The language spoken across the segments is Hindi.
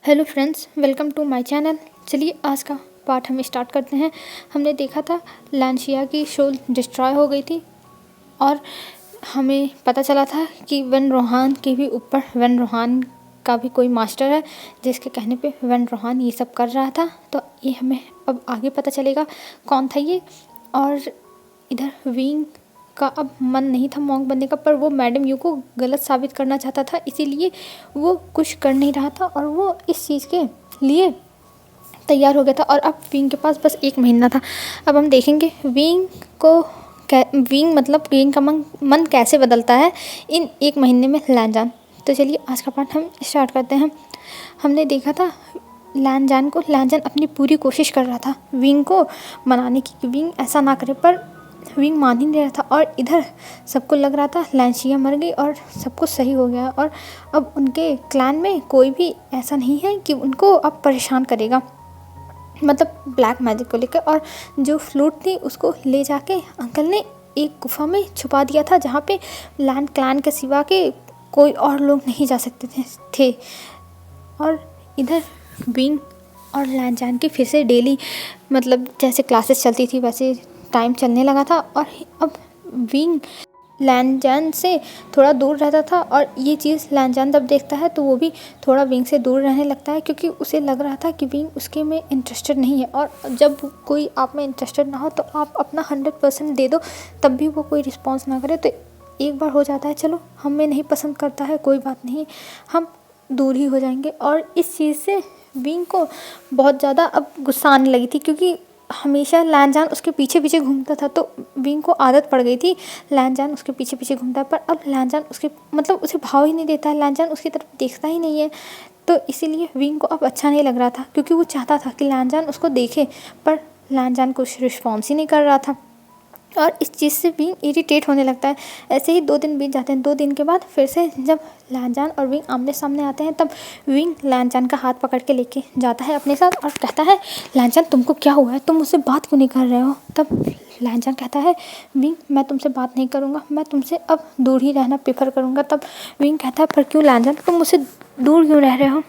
Hello friends, welcome to my channel. चलिए आज का पार्ट हम स्टार्ट करते हैं। हमने देखा था लांशिया की सोल डिस्ट्रॉय हो गई थी और हमें पता चला था कि वन रोहान के भी ऊपर वन रोहान का भी कोई मास्टर है जिसके कहने पे वन रोहान ये सब कर रहा था। तो ये हमें अब आगे पता चलेगा कौन था ये। और इधर विंग का अब मन नहीं था मॉन्क बनने का, पर वो मैडम यू को गलत साबित करना चाहता था, इसीलिए वो कुछ कर नहीं रहा था और वो इस चीज़ के लिए तैयार हो गया था। और अब विंग के पास बस 1 महीना था। अब हम देखेंगे विंग को विंग का मन कैसे बदलता है इन 1 महीने में लैनजान। तो चलिए आज का पार्ट हम स्टार्ट करते हैं। हमने देखा था लैनजान अपनी पूरी कोशिश कर रहा था विंग को मनाने की कि विंग ऐसा ना करे, पर विंग मान ही नहीं रहा था। और इधर सबको लग रहा था लांशिया मर गई और सब कुछ सही हो गया और अब उनके क्लैन में कोई भी ऐसा नहीं है कि उनको अब परेशान करेगा, मतलब ब्लैक मैजिक को लेकर। और जो फ्लूट थी उसको ले जाके अंकल ने एक गुफा में छुपा दिया था जहाँ पे लैंड क्लैन के सिवा के कोई और लोग नहीं जा सकते थे। और इधर विंग और लैनजान की फिर से डेली मतलब जैसे क्लासेस चलती थी वैसे टाइम चलने लगा था। और अब विंग लैनजान से थोड़ा दूर रहता था और ये चीज़ लैनजान जब देखता है तो वो भी थोड़ा विंग से दूर रहने लगता है, क्योंकि उसे लग रहा था कि विंग उसके में इंटरेस्टेड नहीं है। और जब कोई आप में इंटरेस्टेड ना हो तो आप अपना 100% दे दो, तब भी वो कोई रिस्पॉन्स ना करे तो एक बार हो जाता है चलो हमें नहीं पसंद करता है, कोई बात नहीं, हम दूर ही हो जाएंगे। और इस चीज़ से विंग को बहुत ज़्यादा अब गुस्सा आने लगी थी, क्योंकि हमेशा लैनजान उसके पीछे पीछे घूमता था तो विंग को आदत पड़ गई थी लैनजान उसके पीछे पीछे घूमता है। पर अब लैनजान उसके मतलब उसे भाव ही नहीं देता है, लैनजान उसकी तरफ देखता ही नहीं है। तो इसीलिए विंग को अब अच्छा नहीं लग रहा था, क्योंकि वो चाहता था कि लैनजान उसको देखे, पर लैनजान कुछ रिस्पॉन्स ही नहीं कर रहा था। और इस चीज़ से विंग इरिटेट होने लगता है। ऐसे ही 2 दिन बीत जाते हैं। 2 दिन के बाद फिर से जब लैनजान और विंग आमने सामने आते हैं तब विंग लैनजान का हाथ पकड़ के लेके जाता है अपने साथ और कहता है लैनजान तुमको क्या हुआ है, तुम मुझसे बात क्यों नहीं कर रहे हो। तब लैनजान कहता है विंग मैं तुमसे बात नहीं करूँगा, मैं तुमसे अब दूर ही रहना प्रेफर करूँगा। तब विंग कहता है पर क्यों लैनजान, तुम मुझसे दूर क्यों रह रहे हो,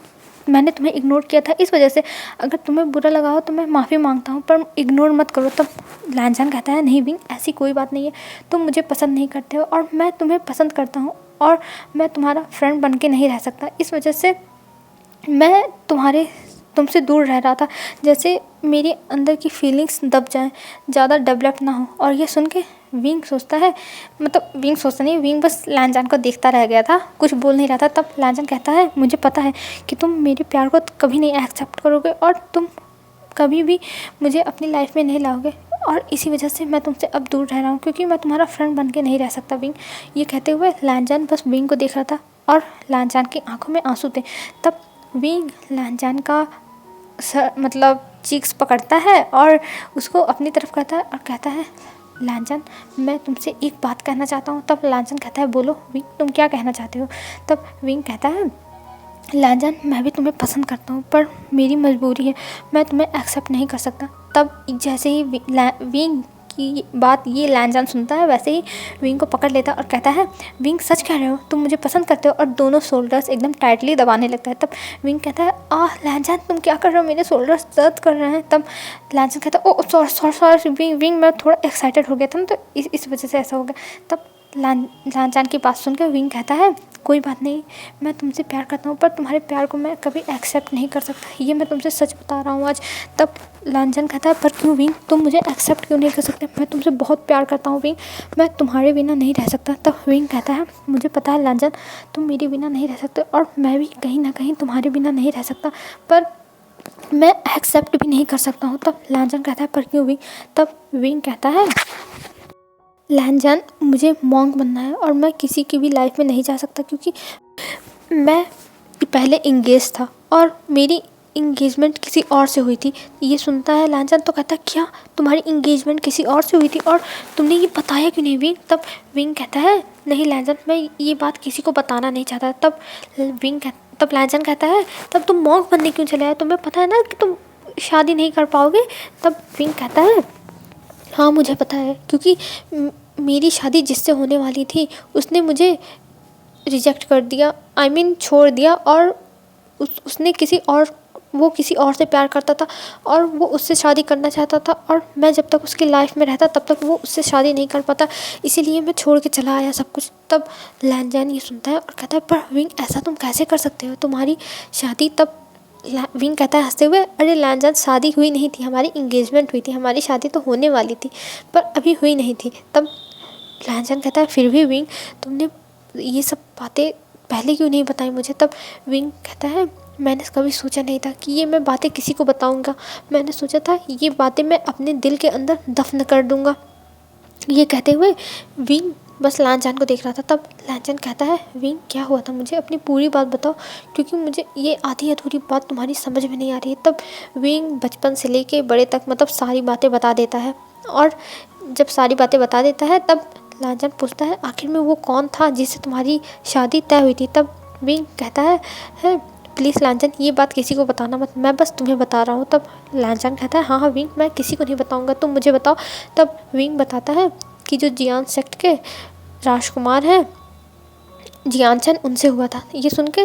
मैंने तुम्हें इग्नोर किया था इस वजह से, अगर तुम्हें बुरा लगा हो तो मैं माफ़ी मांगता हूँ पर इग्नोर मत करो। तब लैनजान कहता है नहीं विंग ऐसी कोई बात नहीं है, तुम मुझे पसंद नहीं करते हो और मैं तुम्हें पसंद करता हूँ और मैं तुम्हारा फ्रेंड बन के नहीं रह सकता, इस वजह से मैं तुमसे दूर रह रहा था, जैसे मेरे अंदर की फीलिंग्स दब जाएं, ज़्यादा डेवलप ना हो। और ये सुन के विंग सोचता है, मतलब विंग सोचता नहीं, विंग बस लैनजान को देखता रह गया था, कुछ बोल नहीं रहा था। तब लैनजान कहता है मुझे पता है कि तुम मेरे प्यार को कभी नहीं एक्सेप्ट करोगे और तुम कभी भी मुझे अपनी लाइफ में नहीं लाओगे, और इसी वजह से मैं तुमसे अब दूर रह रहा हूँ, क्योंकि मैं तुम्हारा फ्रेंड बन के नहीं रह सकता विंग। ये कहते हुए लैनजान बस विंग को देख रहा था और लैनजान की आंखों में आंसू थे। तब विंग लैनजान का मतलब चीक्स पकड़ता है और उसको अपनी तरफ करता है और कहता है लैनजान मैं तुमसे एक बात कहना चाहता हूँ। तब लैनजान कहता है बोलो विंग तुम क्या कहना चाहते हो। तब विंग कहता है लैनजान मैं भी तुम्हें पसंद करता हूँ पर मेरी मजबूरी है, मैं तुम्हें एक्सेप्ट नहीं कर सकता। तब जैसे ही विंग की बात ये लैनजान सुनता है वैसे ही विंग को पकड़ लेता है और कहता है विंग सच कह रहे हो, तुम मुझे पसंद करते हो, और दोनों शोल्डर्स एकदम टाइटली दबाने लगता है। तब विंग कहता है लैनजान तुम क्या कर रहे हो, मेरे शोल्डर्स दर्द कर रहे हैं। तब लैनजान कहता है ओ सॉरी विंग मैं थोड़ा एक्साइटेड हो गया था ना, तो इस वजह से ऐसा हो गया। तब लैनजान की बात सुनकर विंग कहता है कोई बात नहीं, मैं तुमसे प्यार करता हूँ पर तुम्हारे प्यार को मैं कभी एक्सेप्ट नहीं कर सकता, ये मैं तुमसे सच बता रहा हूँ आज। तब लैनजान कहता है पर क्यों विंग, तुम मुझे एक्सेप्ट क्यों नहीं कर सकते, मैं तुमसे बहुत प्यार करता हूँ विंग, मैं तुम्हारे बिना नहीं रह सकता। तब विंग कहता है मुझे पता है लैनजान तुम मेरे बिना नहीं रह सकते और मैं भी कहीं ना कहीं तुम्हारे बिना नहीं रह सकता, पर मैं एक्सेप्ट भी नहीं कर सकता हूँ। तब लैनजान कहता है पर क्यों विंग। तब विंग कहता है लैनजान मुझे मॉन्क बनना है और मैं किसी की भी लाइफ में नहीं जा सकता, क्योंकि मैं पहले इंगेज था और मेरी इंगेजमेंट किसी और से हुई थी। ये सुनता है लैनजान तो कहता है क्या तुम्हारी इंगेजमेंट किसी और से हुई थी और तुमने ये बताया क्यों नहीं विंग। तब विंग कहता है नहीं लैनजान मैं ये बात किसी को बताना नहीं चाहता। तब लैनजान कहता है तब तुम मॉन्क बनने क्यों चले आए, तुम्हें पता है ना कि तुम शादी नहीं कर पाओगे। तब विंग कहता है हाँ मुझे पता है, क्योंकि मेरी शादी जिससे होने वाली थी उसने मुझे रिजेक्ट कर दिया, छोड़ दिया, और उसने वो किसी और से प्यार करता था और वो उससे शादी करना चाहता था, और मैं जब तक उसकी लाइफ में रहता तब तक वो उससे शादी नहीं कर पाता, इसीलिए मैं छोड़ के चला आया सब कुछ। तब लैनजान ये सुनता है और कहता है पर विंग ऐसा तुम कैसे कर सकते हो, तुम्हारी शादी तब विंग कहता है हंसते हुए, अरे लैनजान शादी हुई नहीं थी, हमारी इंगेजमेंट हुई थी, हमारी शादी तो होने वाली थी पर अभी हुई नहीं थी। तब लैनजान कहता है फिर भी विंग तुमने ये सब बातें पहले क्यों नहीं बताई मुझे। तब विंग कहता है मैंने कभी सोचा नहीं था कि ये मैं बातें किसी को बताऊंगा, मैंने सोचा था ये बातें मैं अपने दिल के अंदर दफन कर दूंगा। ये कहते हुए विंग बस लैनजान को देख रहा था। तब लैनजान कहता है विंग क्या हुआ था, मुझे अपनी पूरी बात बताओ, क्योंकि मुझे ये आधी अधूरी बात तुम्हारी समझ में नहीं आ रही है। तब विंग बचपन से लेके बड़े तक मतलब सारी बातें बता देता है, और जब सारी बातें बता देता है तब लैनजान पूछता है आखिर में वो कौन था जिससे तुम्हारी शादी तय हुई थी। तब विंग कहता है प्लीज़ लैनजान ये बात किसी को बताना मत, मैं बस तुम्हें बता रहा हूँ। तब लैनजान कहता है हाँ हाँ विंग मैं किसी को नहीं बताऊँगा, तुम मुझे बताओ। तब विंग बताता है कि जो जियान सेक्ट के राजकुमार हैं जियानचन उनसे हुआ था। ये सुन के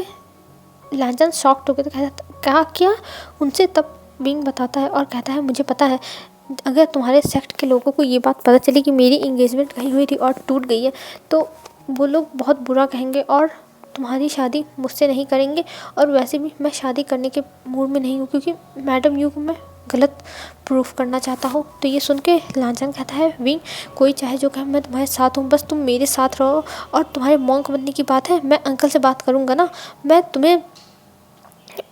लैनजान शॉक्ड हो गया, तो कहता क्या उनसे। तब विंग बताता है और कहता है मुझे पता है अगर तुम्हारे सेक्ट के लोगों को ये बात पता चली कि मेरी इंगेजमेंट कहीं हुई थी और टूट गई है तो वो लोग बहुत बुरा कहेंगे और तुम्हारी शादी मुझसे नहीं करेंगे, और वैसे भी मैं शादी करने के मूड में नहीं हूँ क्योंकि मैडम यू को मैं गलत प्रूफ करना चाहता हूँ। तो ये सुन के लैनजान कहता है विंग कोई चाहे जो कहे मैं तुम्हारे साथ हूँ, बस तुम मेरे साथ रहो। और तुम्हारे मॉन्क बनने की बात है, मैं अंकल से बात करूँगा ना, मैं तुम्हें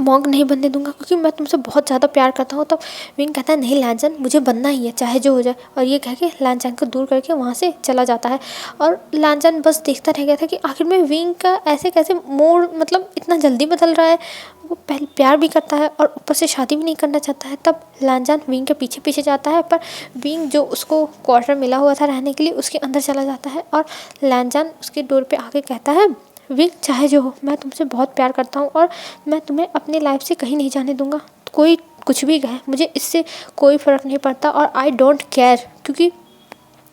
मॉन्क नहीं बनने दूंगा क्योंकि मैं तुमसे बहुत ज़्यादा प्यार करता हूँ। तब विंग कहता है नहीं लैनजान मुझे बनना ही है चाहे जो हो जाए, और ये कह के लैनजान को दूर करके वहाँ से चला जाता है। और लैनजान बस देखता रह गया था कि आखिर में विंग का ऐसे कैसे मोड़ मतलब इतना जल्दी बदल रहा है, वो पहले प्यार भी करता है और ऊपर से शादी भी नहीं करना चाहता है। तब लैनजान विंग के पीछे पीछे जाता है, पर विंग जो उसको क्वार्टर मिला हुआ था रहने के लिए उसके अंदर चला जाता है, और लैनजान उसके डोर पे आके कहता है विंग चाहे जो हो मैं तुमसे बहुत प्यार करता हूँ और मैं तुम्हें अपनी लाइफ से कहीं नहीं जाने दूंगा, कोई कुछ भी कहे मुझे इससे कोई फ़र्क नहीं पड़ता, और आई डोंट केयर क्योंकि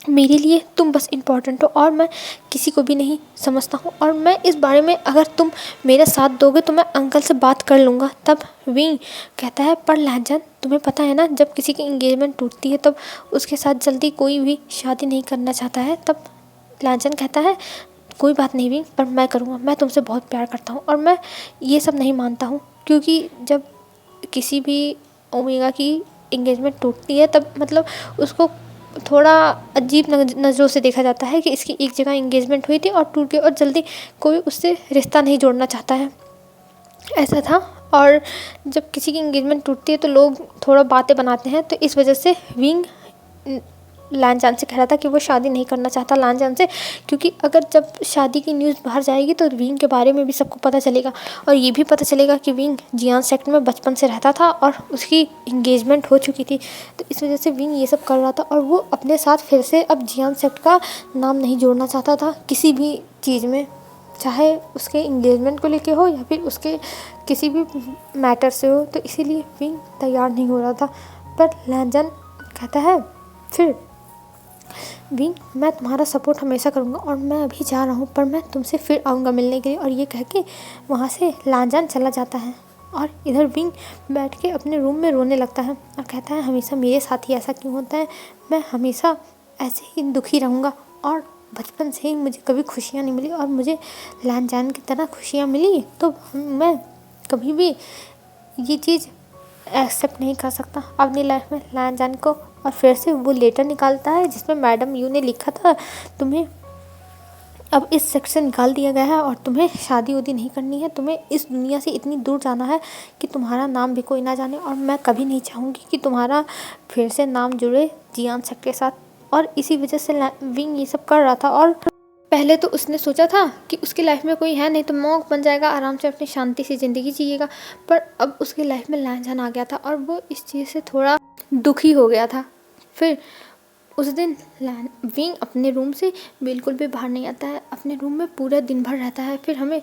मेरे लिए तुम बस इम्पोर्टेंट हो और मैं किसी को भी नहीं समझता हूँ, और मैं इस बारे में अगर तुम मेरा साथ दोगे तो मैं अंकल से बात कर लूँगा। तब विंग कहता है पर लैनजान तुम्हें पता है ना जब किसी की इंगेजमेंट टूटती है तब उसके साथ जल्दी कोई भी शादी नहीं करना चाहता है। तब लैनजान कहता है कोई बात नहीं विंग पर मैं करूँगा, मैं तुमसे बहुत प्यार करता हूँ और मैं ये सब नहीं मानता हूँ क्योंकि जब किसी भी ओमेगा की इंगेजमेंट टूटती है तब मतलब उसको थोड़ा अजीब नज़रों से देखा जाता है कि इसकी एक जगह इंगेजमेंट हुई थी और टूट गई और जल्दी कोई उससे रिश्ता नहीं जोड़ना चाहता है, ऐसा था। और जब किसी की इंगेजमेंट टूटती है तो लोग थोड़ा बातें बनाते हैं, तो इस वजह से विंग लैनजान से कह रहा था कि वो शादी नहीं करना चाहता लैनजान से, क्योंकि अगर जब शादी की न्यूज़ बाहर जाएगी तो विंग के बारे में भी सबको पता चलेगा और ये भी पता चलेगा कि विंग जियान सेक्ट में बचपन से रहता था और उसकी इंगेजमेंट हो चुकी थी। तो इस वजह से विंग ये सब कर रहा था और वो अपने साथ फिर से अब जियान सेक्ट का नाम नहीं जोड़ना चाहता था किसी भी चीज़ में, चाहे उसके इंगेजमेंट को लेके हो या फिर उसके किसी भी मैटर से हो। तो इसीलिए विंग तैयार नहीं हो रहा था। पर लैनजान कहता है फिर विंग मैं तुम्हारा सपोर्ट हमेशा करूँगा और मैं अभी जा रहा हूँ पर मैं तुमसे फिर आऊँगा मिलने के लिए, और ये कह के वहाँ से लैनजान चला जाता है। और इधर विंग बैठ के अपने रूम में रोने लगता है और कहता है हमेशा मेरे साथ ही ऐसा क्यों होता है, मैं हमेशा ऐसे ही दुखी रहूँगा और बचपन से ही मुझे कभी खुशियाँ नहीं मिली और मुझे लैनजान की तरह खुशियाँ मिली तो मैं कभी भी ये चीज़ एक्सेप्ट नहीं कर सकता अपनी लाइफ में लैनजान को। और फिर से वो लेटर निकालता है जिसमें मैडम यू ने लिखा था तुम्हें अब इस सेक्ट से निकाल दिया गया है और तुम्हें शादी उदी नहीं करनी है, तुम्हें इस दुनिया से इतनी दूर जाना है कि तुम्हारा नाम भी कोई ना जाने, और मैं कभी नहीं चाहूँगी कि तुम्हारा फिर से नाम जुड़े जियान सेक्ट के साथ। और इसी वजह से विंग ये सब कर रहा था। और पहले तो उसने सोचा था कि उसकी लाइफ में कोई है नहीं तो मॉन्क बन जाएगा, आराम से अपनी शांति से ज़िंदगी जिएगा, पर अब उसकी लाइफ में लैनजान आ गया था और वो इस चीज़ से थोड़ा दुखी हो गया था। फिर उस दिन विंग अपने रूम से बिल्कुल भी बाहर नहीं आता है, अपने रूम में पूरा दिन भर रहता है। फिर हमें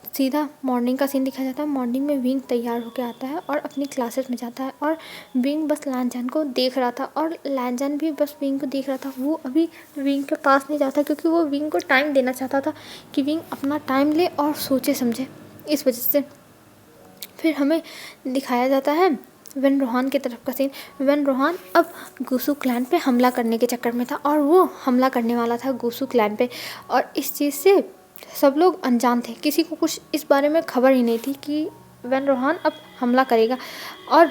सीधा मॉर्निंग का सीन दिखाया जाता है। मॉर्निंग में विंग तैयार होकर आता है और अपनी क्लासेस में जाता है और विंग बस लैनजान को देख रहा था और लैनजान भी बस विंग को देख रहा था। वो अभी विंग के पास नहीं जाता क्योंकि वो विंग को टाइम देना चाहता था कि विंग अपना टाइम ले और सोचे समझे। इस वजह से फिर हमें दिखाया जाता है वेन रोहान की तरफ का सीन। वेन रोहान अब गुसू क्लैन पे हमला करने के चक्कर में था और वो हमला करने वाला था गुसू क्लैन पे, और इस चीज़ से सब लोग अनजान थे, किसी को कुछ इस बारे में खबर ही नहीं थी कि वेन रोहान अब हमला करेगा। और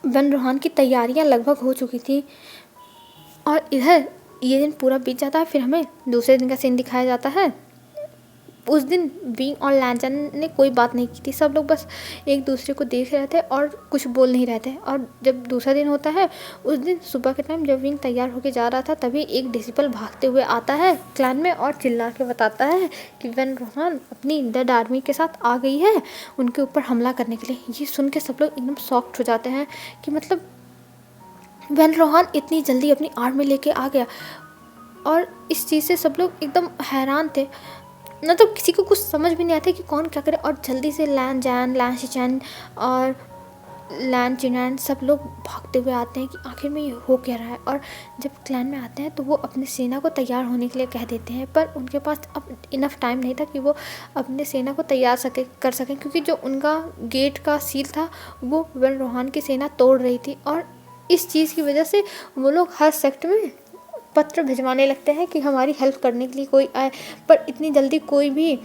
वेन रोहान की तैयारियां लगभग हो चुकी थी और इधर ये दिन पूरा बीत जाता है। फिर हमें दूसरे दिन का सीन दिखाया जाता है। उस दिन विंग और लैंचन ने कोई बात नहीं की थी, सब लोग बस एक दूसरे को देख रहे थे और कुछ बोल नहीं रहे थे। और जब दूसरा दिन होता है, उस दिन सुबह के टाइम जब विंग तैयार होके जा रहा था, तभी एक डिसिपल भागते हुए आता है क्लैन में और चिल्ला के बताता है कि वेन रोहान अपनी डेड आर्मी के साथ आ गई है उनके ऊपर हमला करने के लिए। ये सुन के सब लोग एकदम शॉक्ड हो जाते हैं कि मतलब वेन रोहान इतनी जल्दी अपनी आर्मी लेके आ गया, और इस चीज़ से सब लोग एकदम हैरान थे। मतलब किसी को कुछ समझ भी नहीं आता कि कौन क्या करे, और जल्दी से लैन जैन, लैन शिचैन और लैन चिनैन सब लोग भागते हुए आते हैं कि आखिर में ये हो क्या रहा है। और जब क्लैन में आते हैं तो वो अपनी सेना को तैयार होने के लिए कह देते हैं, पर उनके पास अब इनफ टाइम नहीं था कि वो अपने सेना को तैयार कर सकें, क्योंकि जो उनका गेट का सील था वो वेन रोहान की सेना तोड़ रही थी। और इस चीज़ की वजह से वो लोग हर सेक्ट में पत्र भिजवाने लगते हैं कि हमारी हेल्प करने के लिए कोई आए, पर इतनी जल्दी कोई भी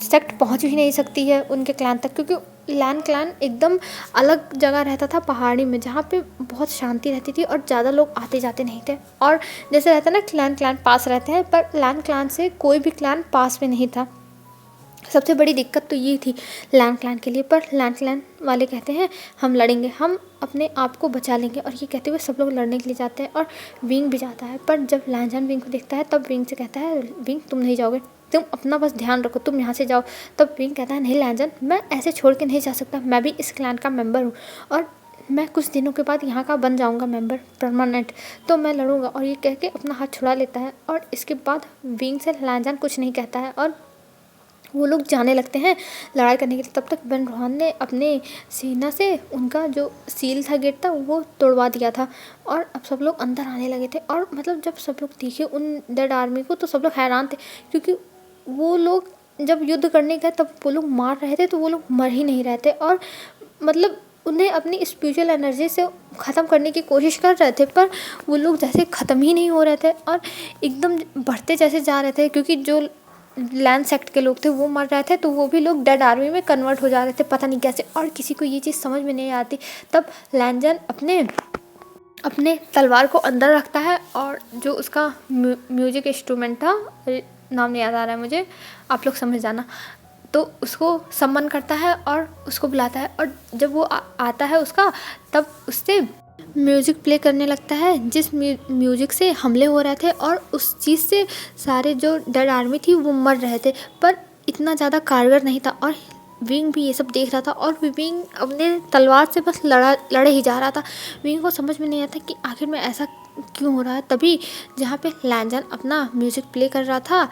सेक्ट पहुंच भी नहीं सकती है उनके क्लैन तक, क्योंकि लैन क्लैन एकदम अलग जगह रहता था पहाड़ी में, जहाँ पे बहुत शांति रहती थी और ज़्यादा लोग आते जाते नहीं थे। और जैसे रहता है ना क्लैन पास रहते हैं, पर लैन क्लैन से कोई भी क्लैन पास में नहीं था। सबसे बड़ी दिक्कत तो ये थी लैन क्लैन के लिए। पर लैन क्लैन वाले कहते हैं हम लड़ेंगे, हम अपने आप को बचा लेंगे, और ये कहते हुए सब लोग लड़ने के लिए जाते हैं। और विंग भी जाता है, पर जब लैंजन विंग को देखता है तब विंग से कहता है विंग तुम नहीं जाओगे, तुम अपना बस ध्यान रखो, तुम यहाँ से जाओ। तब विंग कहता है नहीं लैंजन, मैं ऐसे छोड़ के नहीं जा सकता, मैं भी इस क्लैन का मेंबर हूँ और मैं कुछ दिनों के बाद यहाँ का बन जाऊँगा मेंबर परमानेंट, तो मैं लड़ूंगा। और ये कह के अपना हाथ छुड़ा लेता है, और इसके बाद विंग से लैंजन कुछ नहीं कहता है और वो लोग जाने लगते हैं लड़ाई करने के लिए। तब तक वेन रोहान ने अपने सेना से उनका जो सील था, गेट था, वो तोड़वा दिया था, और अब सब लोग अंदर आने लगे थे। और मतलब जब सब लोग देखे उन डेड आर्मी को तो सब लोग हैरान थे, क्योंकि वो लोग जब युद्ध करने गए तब वो लोग मार रहे थे तो वो लोग मर ही नहीं रहे थे, और मतलब उन्हें अपनी स्पिरिचुअल एनर्जी से ख़त्म करने की कोशिश कर रहे थे, पर वो लोग जैसे ख़त्म ही नहीं हो रहे थे और एकदम बढ़ते जैसे जा रहे थे, क्योंकि जो लैंड सेक्ट के लोग थे वो मर रहे थे, तो वो भी लोग डेड आर्मी में कन्वर्ट हो जा रहे थे, पता नहीं कैसे। और किसी को ये चीज़ समझ में नहीं आती। तब लैंजन अपने तलवार को अंदर रखता है, और जो उसका म्यूजिक इंस्ट्रूमेंट था, नाम नहीं याद आ रहा है मुझे, आप लोग समझ जाना, तो उसको सम्मन करता है और उसको बुलाता है। और जब वो आता है उसका, तब उससे म्यूज़िक प्ले करने लगता है, जिस म्यूज़िक से हमले हो रहे थे, और उस चीज़ से सारे जो डेड आर्मी थी वो मर रहे थे, पर इतना ज़्यादा कारगर नहीं था। और विंग भी ये सब देख रहा था, और विंग अपने तलवार से बस लड़े ही जा रहा था। विंग को समझ में नहीं आता कि आखिर में ऐसा क्यों हो रहा है। तभी जहाँ पे लैंजन अपना म्यूज़िक प्ले कर रहा था,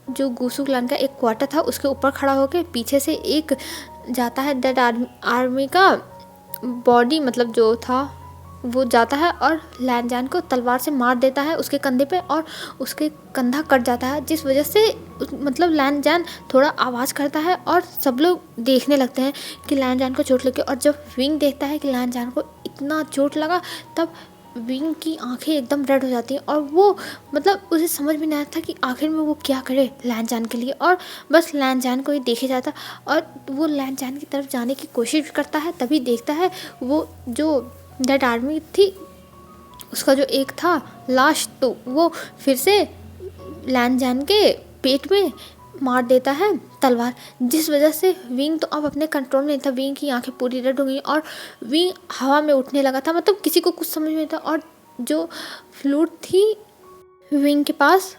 जो गुसू क्लैन का एक क्वार्टर था उसके ऊपर खड़ा होकर पीछे से एक जाता है डेड आर्मी का बॉडी, मतलब जो था वो जाता है और लैंजन को तलवार से मार देता है उसके कंधे पे, और उसके कंधा कट जाता है, जिस वजह से मतलब लैंजन थोड़ा आवाज़ करता है और सब लोग देखने लगते हैं कि लैंजन को चोट लगी। और जब विंग देखता है कि लैंजन को इतना चोट लगा, तब विंग की आंखें एकदम रेड हो जाती हैं, और वो मतलब उसे समझ में नहीं आता कि आखिर में वो क्या करे लैंजन के लिए, और बस लैंजन को ही देखे जाता। और वो लैंजन की तरफ जाने की कोशिश करता है, तभी देखता है वो जो डेड आर्मी थी उसका जो एक था लाश, तो वो फिर से लैंजन के पेट में मार देता है तलवार, जिस वजह से विंग तो अब अपने कंट्रोल में नहीं था। विंग की आंखें पूरी रेड हो गई और विंग हवा में उठने लगा था, मतलब किसी को कुछ समझ में नहीं था। और जो फ्लूट थी विंग के पास,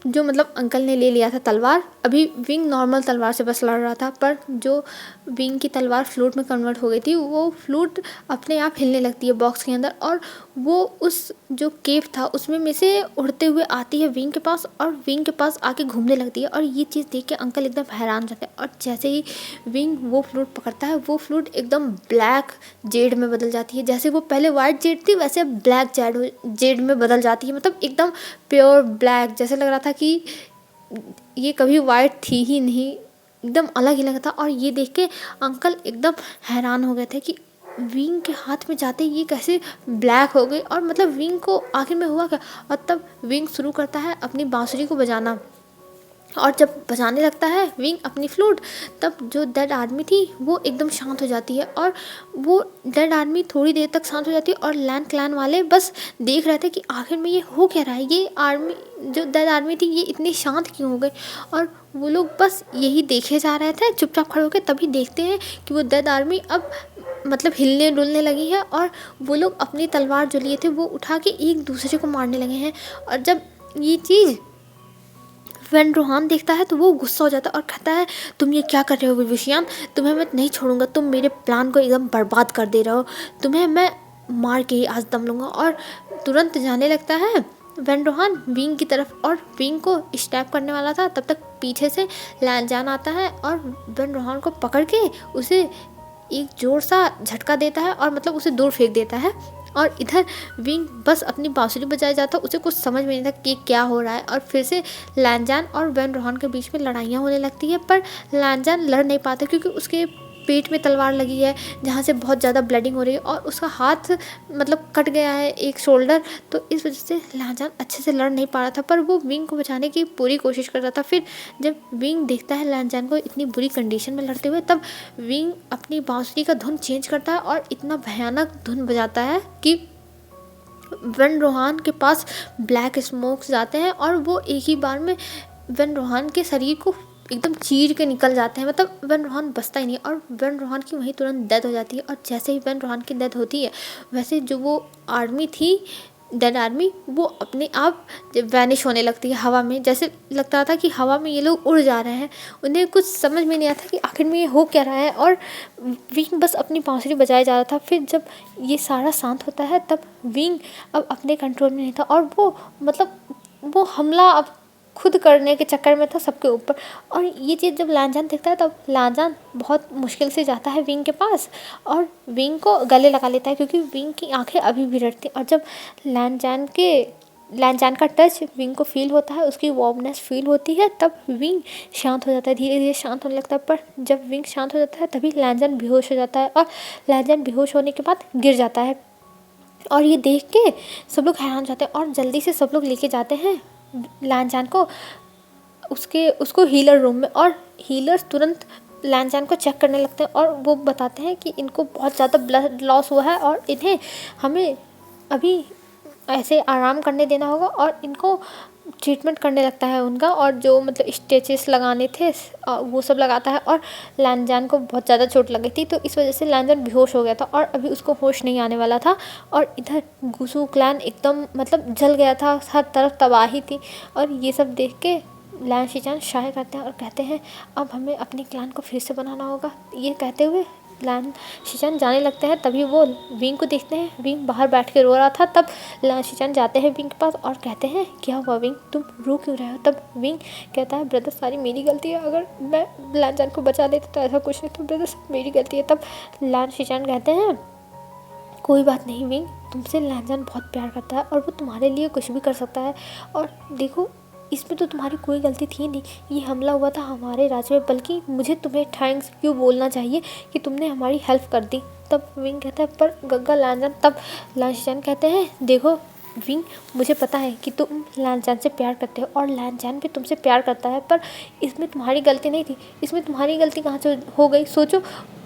जो मतलब अंकल ने ले लिया था तलवार, अभी विंग नॉर्मल तलवार से बस लड़ रहा था, पर जो विंग की तलवार फ्लूट में कन्वर्ट हो गई थी, वो फ्लूट अपने आप हिलने लगती है बॉक्स के अंदर, और वो उस जो केव था उसमें में से उड़ते हुए आती है विंग के पास, और विंग के पास आके घूमने लगती है। और ये चीज़ देख के अंकल एकदम हैरान हो जाते हैं, और जैसे ही विंग वो फ्लूट पकड़ता है, वो फ्लूट एकदम ब्लैक जेड में बदल जाती है। जैसे वो पहले वाइट जेड थी, वैसे ब्लैक जेड में बदल जाती है, मतलब एकदम प्योर ब्लैक, जैसे लग रहा था कि ये कभी वाइट थी ही नहीं, एकदम अलग ही लगा था। और ये देख के अंकल एकदम हैरान हो गए थे कि विंग के हाथ में जाते ही ये कैसे ब्लैक हो गई, और मतलब विंग को आखिर में हुआ क्या। और तब विंग शुरू करता है अपनी बांसुरी को बजाना, और जब बजाने लगता है विंग अपनी फ्लूट, तब जो डेड आर्मी थी वो एकदम शांत हो जाती है। और वो डेड आर्मी थोड़ी देर तक शांत हो जाती है, और लैन क्लैन वाले बस देख रहे थे कि आखिर में ये हो क्या रहा है, ये आर्मी जो डेड आर्मी थी ये इतनी शांत क्यों हो गई। और वो लोग बस यही देखे जा रहे थे चुपचाप खड़े होकर। तभी देखते हैं कि वो डेड आर्मी अब मतलब हिलने डुलने लगी है, और वो लोग अपनी तलवार जो लिए थे वो उठा के एक दूसरे को मारने लगे हैं। और जब ये चीज़ वैन रोहान देखता है तो वो गुस्सा हो जाता है और कहता है, तुम ये क्या कर रहे हो विविशियान, तुम्हें मैं नहीं छोड़ूंगा, तुम मेरे प्लान को एकदम बर्बाद कर दे रहे हो, तुम्हें मैं मार के ही आज दम लूँगा। और तुरंत जाने लगता है वैन रोहान विंग की तरफ, और विंग को स्टैप करने वाला था। तब तक पीछे से लैनजान आता है और वैन रोहान को पकड़ के उसे एक जोर सा झटका देता है, और मतलब उसे दूर फेंक देता है। और इधर विंग बस अपनी बांसुरी बजाए जाता, उसे कुछ समझ में नहीं था कि क्या हो रहा है। और फिर से लैनजान और वैन रोहान के बीच में लड़ाइयाँ होने लगती है, पर लैनजान लड़ नहीं पाता क्योंकि उसके पेट में तलवार लगी है जहाँ से बहुत ज़्यादा ब्लडिंग हो रही है, और उसका हाथ मतलब कट गया है एक शोल्डर। तो इस वजह से लैनजान अच्छे से लड़ नहीं पा रहा था, पर वो विंग को बचाने की पूरी कोशिश कर रहा था। फिर जब विंग देखता है लैनजान को इतनी बुरी कंडीशन में लड़ते हुए, तब विंग अपनी बांसुरी का धुन चेंज करता है और इतना भयानक धुन बजाता है कि वैन रोहान के पास ब्लैक स्मोक्स जाते हैं, और वो एक ही बार में वैन रोहान के शरीर को एकदम चीर के निकल जाते हैं। मतलब वैन रोहान बचता ही नहीं, और वैन रोहान की वहीं तुरंत डेथ हो जाती है। और जैसे ही वैन रोहान की डेथ होती है, वैसे जो वो आर्मी थी डेड आर्मी, वो अपने आप वैनिश होने लगती है हवा में। जैसे लगता था कि हवा में ये लोग उड़ जा रहे हैं, उन्हें कुछ समझ में नहीं आता कि आखिर में ये हो क्या रहा है। और विंग बस अपनी बांसुरी बजाया जा रहा था। फिर जब ये सारा शांत होता है, तब विंग अब अपने कंट्रोल में नहीं था, और वो मतलब वो हमला अब खुद करने के चक्कर में था सबके ऊपर। और ये चीज़ जब लैनजान देखता है, तब लैनजान बहुत मुश्किल से जाता है विंग के पास और विंग को गले लगा लेता है, क्योंकि विंग की आंखें अभी भी रटती। और जब लैनजान का टच विंग को फील होता है, उसकी वार्मनेस फील होती है, तब विंग शांत हो जाता है, धीरे धीरे शांत होने लगता है। पर जब विंग शांत हो जाता है, तभी लैनजान बेहोश हो जाता है, और लैनजान बेहोश होने के बाद गिर जाता है। और ये देख के सब लोग हैरान हो जाते हैं, और जल्दी से सब लोग लेके जाते हैं लैनजान को उसको हीलर रूम में। और हीलर्स तुरंत लैनजान को चेक करने लगते हैं, और वो बताते हैं कि इनको बहुत ज़्यादा ब्लड लॉस हुआ है, और इन्हें हमें अभी ऐसे आराम करने देना होगा। और इनको ट्रीटमेंट करने लगता है उनका, और जो मतलब स्टिचेस लगाने थे वो सब लगाता है। और लैनजान को बहुत ज़्यादा चोट लगी थी, तो इस वजह से लैनजान बेहोश हो गया था, और अभी उसको होश नहीं आने वाला था। और इधर गुसू क्लैन एकदम मतलब जल गया था, हर तरफ तबाही थी। और ये सब देख के लैन शिचान शाय करते हैं और कहते हैं, अब हमें अपनी क्लैन को फिर से बनाना होगा। ये कहते हुए लैन शिचान जाने लगते हैं। तभी वो विंग को देखते हैं, विंग बाहर बैठ के रो रहा था। तब लैन शिचान जाते हैं विंग के पास और कहते हैं, क्या हुआ विंग, तुम रो क्यों रहे हो। तब विंग कहता है, ब्रदर सारी मेरी गलती है, अगर मैं लैनजान को बचा लेता तो ऐसा कुछ नहीं, तो ब्रदर मेरी गलती है। तब लैन शिचान कहते हैं, कोई बात नहीं विंग, तुमसे लैनजान बहुत प्यार करता है, और वो तुम्हारे लिए कुछ भी कर सकता है। और देखो इसमें तो तुम्हारी कोई गलती थी नहीं, ये हमला हुआ था हमारे राज्य में, बल्कि मुझे तुम्हें थैंक्स क्यों बोलना चाहिए कि तुमने हमारी हेल्प कर दी। तब विंग कहता है, पर गग्गा लैनजान। तब लैनजान कहते हैं, देखो विंग, मुझे पता है कि तुम लैनजान से प्यार करते हो, और लैनजान भी तुमसे प्यार करता है, पर इसमें तुम्हारी गलती नहीं थी। इसमें तुम्हारी गलती कहाँ से हो गई, सोचो,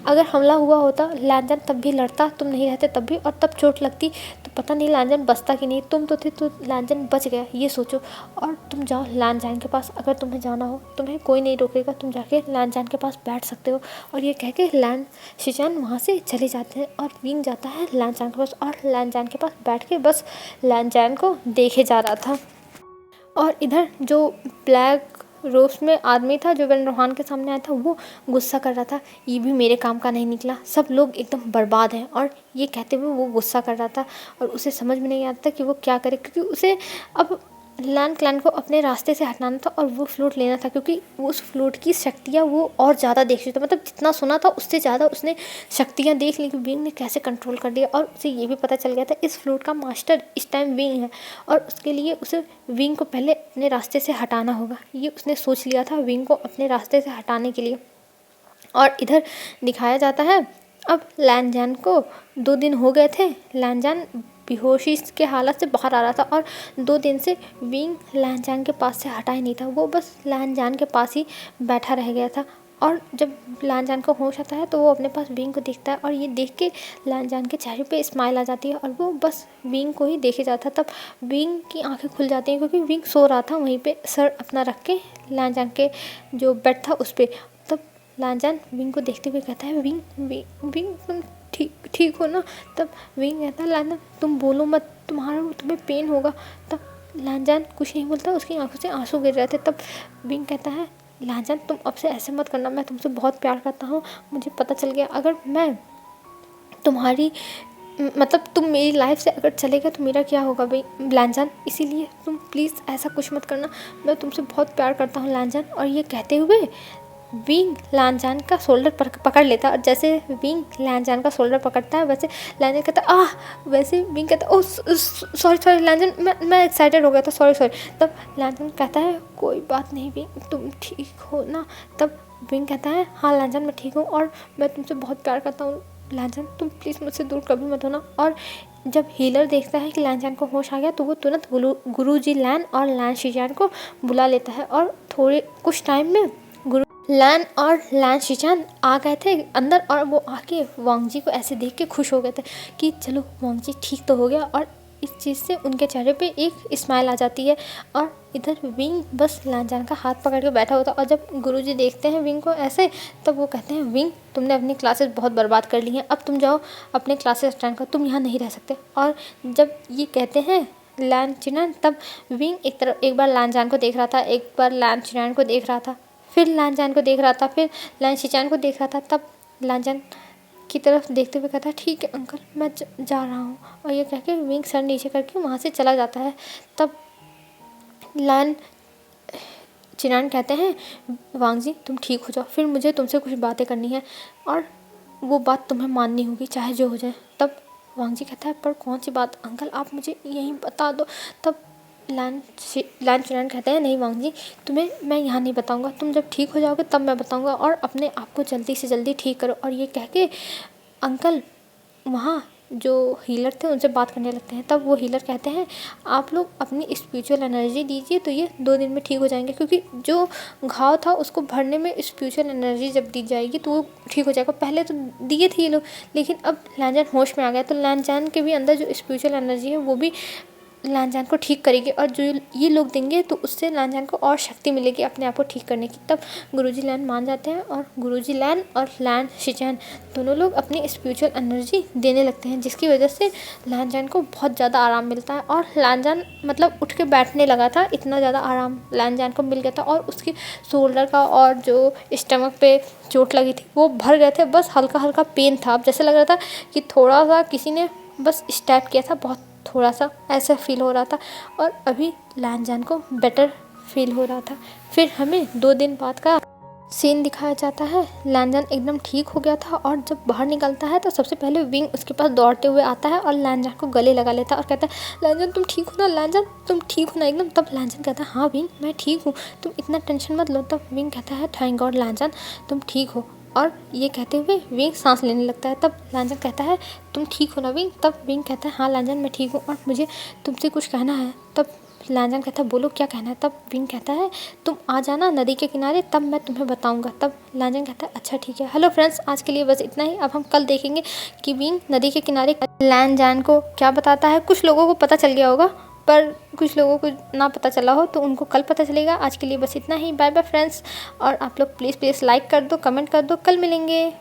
अगर हमला हुआ होता लैनजान तब भी लड़ता, तुम नहीं रहते तब भी, और तब चोट लगती तो पता नहीं लैनजान बचता कि नहीं। तुम तो थे तो लैनजान बच गया, ये सोचो। और तुम जाओ लैनजान के पास, अगर तुम्हें जाना हो तुम्हें कोई नहीं रोकेगा, तुम जाके लैनजान के पास बैठ सकते हो। और ये कह के लैन शिचान वहाँ से चले जाते हैं, और विंग जाता है लैनजान के पास, और लैनजान के पास बैठ के बस लैनजान को देखे जा रहा था। और इधर जो ब्लैक रोस्ट में आदमी था जो वैन रोहान के सामने आया था, वो गुस्सा कर रहा था, ये भी मेरे काम का नहीं निकला, सब लोग एकदम बर्बाद हैं। और ये कहते हुए वो गुस्सा कर रहा था, और उसे समझ में नहीं आता कि वो क्या करे, क्योंकि उसे अब लैन क्लैन को अपने रास्ते से हटाना था और वो फ्लूट लेना था, क्योंकि उस फ्लूट की शक्तियाँ वो और ज़्यादा देख रही थी। मतलब जितना सुना था उससे ज़्यादा उसने शक्तियाँ देख ली कि विंग ने कैसे कंट्रोल कर लिया। और उसे ये भी पता चल गया था इस फ्लूट का मास्टर इस टाइम विंग है, और उसके लिए उसे विंग को पहले अपने रास्ते से हटाना होगा। ये उसने सोच लिया था विंग को अपने रास्ते से हटाने के लिए। और इधर दिखाया जाता है अब लैन को 2 दिन हो गए थे। लैन बेहोशी के हालत से बाहर आ रहा था और 2 दिन से विंग लैन के पास से हटा ही नहीं था। वो बस लैन के पास ही बैठा रह गया था। और जब लैन को होश आता है तो वो अपने पास विंग को देखता है, और ये देख के लैन के चेहरे पे स्माइल आ जाती है और वो बस विंग को ही देखे जाता है। तब विंग की आंखें खुल जाती हैं, क्योंकि विंग सो रहा था वहीं पे सर अपना रख के लैन के जो बेड था उस पर। तब लैन विंग को देखते हुए कहता है, विंग विंग विंग तुम ठीक हो ना? तब विंग कहता है, लैन तुम बोलो मत, तुम्हें पेन होगा। तब लैन कुछ नहीं बोलता, उसकी आंखों से आंसू गिर रहे थे। तब विंग कहता है, लैन तुम अब से ऐसे मत करना, मैं तुमसे बहुत प्यार करता हूँ। मुझे पता चल गया अगर मैं तुम्हारी मतलब तुम मेरी लाइफ से अगर चले गए तो मेरा क्या होगा भाई लैन, इसीलिए तुम प्लीज़ ऐसा कुछ मत करना, मैं तुमसे बहुत प्यार करता हूँ लैन। और ये कहते हुए विंग लैन का शोल्डर पकड़ लेता है, और जैसे विंग लैन का शोल्डर पकड़ता है वैसे लैन कहता है वैसे विंग कहता है, ओह सॉरी लैन, मैं एक्साइटेड हो गया था, सॉरी। तब लैन कहता है, कोई बात नहीं विंग, तुम ठीक हो ना? तब विंग कहता है, हाँ लैन मैं ठीक हूँ और मैं तुमसे बहुत प्यार करता हूँ लैन, तुम प्लीज़ मुझसे दूर कभी मत होना। और जब हीलर देखता है कि लैन को होश आ गया तो वो तुरंत गुरुजी लैन और लैन शिजान को बुला लेता है, और थोड़े कुछ टाइम में लैन और लैन शिजान आ गए थे अंदर, और वो आके वांगजी को ऐसे देख के खुश हो गए थे कि चलो वांगजी ठीक तो हो गया। और इस चीज़ से उनके चेहरे पे एक स्माइल आ जाती है। और इधर विंग बस लैन का हाथ पकड़ के बैठा होता है, और जब गुरुजी देखते हैं विंग को ऐसे, तब वो कहते हैं, विंग तुमने अपनी क्लासेस बहुत बर्बाद कर ली हैं, अब तुम जाओ अपने क्लासेस अटेंड करो, तुम यहाँ नहीं रह सकते। और जब ये कहते हैं लैन चिनान, तब विंग एक बार लैन को देख रहा था, एक बार लैन चिनान को देख रहा था, फिर लैन को देख रहा था, फिर लैन शिचान को देख रहा था। तब लैन की तरफ देखते हुए कहता है, ठीक है अंकल मैं जा रहा हूँ। और ये कह के विंग सर नीचे करके वहाँ से चला जाता है। तब लैन चिनान कहते हैं, वांगजी तुम ठीक हो जाओ, फिर मुझे तुमसे कुछ बातें करनी है और वो बात तुम्हें माननी होगी चाहे जो हो जाए। तब वांगजी कहता है, पर कौन सी बात अंकल, आप मुझे यहीं बता दो। तब लैन चिनान कहते हैं, नहीं वांगजी तुम्हें मैं यहाँ नहीं बताऊँगा, तुम जब ठीक हो जाओगे तब मैं बताऊँगा, और अपने आप को जल्दी से जल्दी ठीक करो। और ये कह के अंकल वहाँ जो हीलर थे उनसे बात करने लगते हैं। तब वो हीलर कहते हैं, आप लोग अपनी स्पिरिचुअल एनर्जी दीजिए तो ये 2 दिन में ठीक हो जाएंगे, क्योंकि जो घाव था उसको भरने में स्पिरिचुअल एनर्जी जब दी जाएगी तो वो ठीक हो जाएगा। पहले तो दिए थे ये लोग, लेकिन अब लैन होश में आ गया, तो लैन के भी अंदर जो स्पिरिचुअल एनर्जी है वो भी लैन को ठीक करेगी, और जो ये लोग देंगे तो उससे लैन को और शक्ति मिलेगी अपने आप को ठीक करने की। तब गुरुजी लैन मान जाते हैं, और गुरुजी लैन और लैन शिचान दोनों लोग अपनी स्पिरिचुअल एनर्जी देने लगते हैं, जिसकी वजह से लैन को बहुत ज़्यादा आराम मिलता है। और लैन मतलब उठ के बैठने लगा था, इतना ज़्यादा आराम लैन को मिल गया था, और उसके शोल्डर का और जो स्टमक पे चोट लगी थी वो भर गए थे, बस हल्का हल्का पेन था। अब जैसे लग रहा था कि थोड़ा सा किसी ने बस स्टैप किया था, बहुत थोड़ा सा ऐसा फील हो रहा था, और अभी लैन को बेटर फील हो रहा था। फिर हमें 2 दिन बाद का सीन दिखाया जाता है। लैन एकदम ठीक हो गया था, और जब बाहर निकलता है तो सबसे पहले विंग उसके पास दौड़ते हुए आता है और लैन को गले लगा लेता है और कहता है, लैन तुम ठीक हो ना? लैन तुम ठीक हो ना एकदम? तब लैन कहता है, हाँ विंग मैं ठीक हूँ, तुम इतना टेंशन मत लो। तब विंग कहता है, थैंक गॉड लैन तुम ठीक हो। और ये कहते हुए विंग सांस लेने लगता है। तब लैन कहता है, तुम ठीक हो ना विंग? तब विंग कहता है, हाँ लैन मैं ठीक हूँ और मुझे तुमसे कुछ कहना है। तब लैन कहता है, बोलो क्या कहना है? तब विंग कहता है, तुम आ जाना नदी के किनारे, तब मैं तुम्हें बताऊंगा। तब लैन कहता है, अच्छा ठीक है। हेलो फ्रेंड्स, आज के लिए बस इतना ही। अब हम कल देखेंगे कि विंग नदी के किनारे लैन को क्या बताता है। कुछ लोगों को पता चल गया होगा, पर कुछ लोगों को ना पता चला हो तो उनको कल पता चलेगा। आज के लिए बस इतना ही। बाय बाय फ्रेंड्स, और आप लोग प्लीज़ लाइक कर दो, कमेंट कर दो। कल मिलेंगे।